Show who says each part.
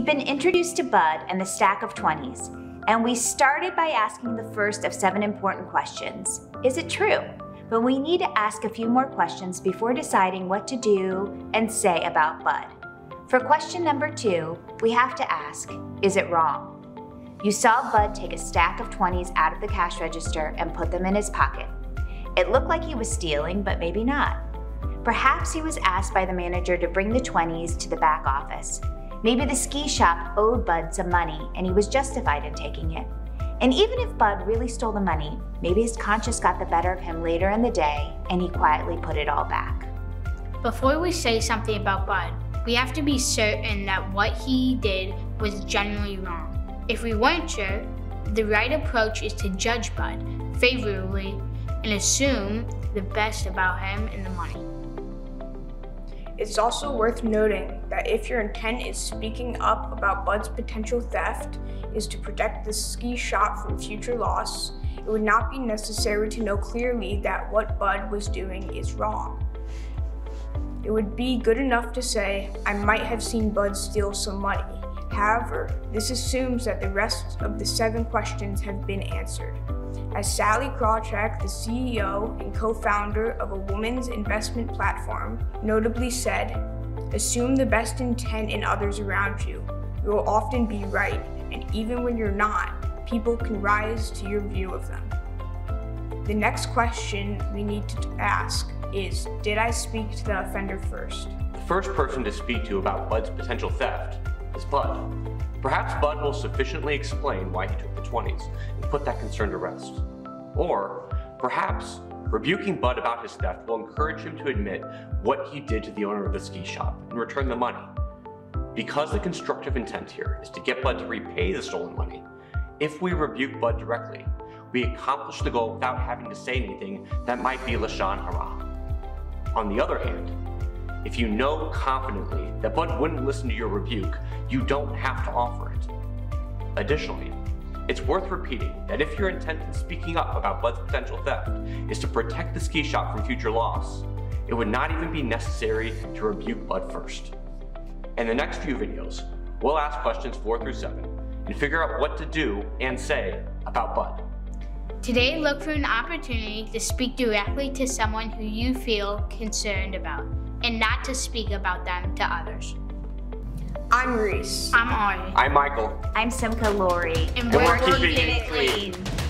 Speaker 1: We've been introduced to Bud and the stack of 20s, and we started by asking the first of 7 important questions. Is it true? But we need to ask a few more questions before deciding what to do and say about Bud. For question number 2, we have to ask, is it wrong? You saw Bud take a stack of 20s out of the cash register and put them in his pocket. It looked like he was stealing, but maybe not. Perhaps he was asked by the manager to bring the 20s to the back office. Maybe the ski shop owed Bud some money and he was justified in taking it. And even if Bud really stole the money, maybe his conscience got the better of him later in the day and he quietly put it all back.
Speaker 2: Before we say something about Bud, we have to be certain that what he did was genuinely wrong. If we weren't sure, the right approach is to judge Bud favorably and assume the best about him and the money.
Speaker 3: It's also worth noting that if your intent is speaking up about Bud's potential theft is to protect the ski shop from future loss, it would not be necessary to know clearly that what Bud was doing is wrong. It would be good enough to say, I might have seen Bud steal some money. However, this assumes that the rest of the 7 questions have been answered. As Sally Krawcheck, the CEO and co-founder of a women's investment platform, notably said, assume the best intent in others around you. You will often be right, and even when you're not, people can rise to your view of them. The next question we need to ask is, did I speak to the offender first?
Speaker 4: The first person to speak to about Bud's potential theft is Bud. Perhaps Bud will sufficiently explain why he took the 20s and put that concern to rest. Or perhaps rebuking Bud about his theft will encourage him to admit what he did to the owner of the ski shop and return the money. Because the constructive intent here is to get Bud to repay the stolen money, if we rebuke Bud directly, we accomplish the goal without having to say anything that might be Lashon Hara. On the other hand, if you know confidently that Bud wouldn't listen to your rebuke, you don't have to offer it. Additionally, it's worth repeating that if your intent in speaking up about Bud's potential theft is to protect the ski shop from future loss, it would not even be necessary to rebuke Bud first. In the next few videos, we'll ask questions 4 through 7 and figure out what to do and say about Bud.
Speaker 2: Today, look for an opportunity to speak directly to someone who you feel concerned about, and not to speak about them to others.
Speaker 3: I'm Reese.
Speaker 2: I'm Ari.
Speaker 4: I'm Michael.
Speaker 1: I'm Simka Lori.
Speaker 2: And
Speaker 4: we're
Speaker 2: we're
Speaker 4: keeping
Speaker 2: keeping
Speaker 4: it
Speaker 2: it
Speaker 4: clean.
Speaker 2: clean.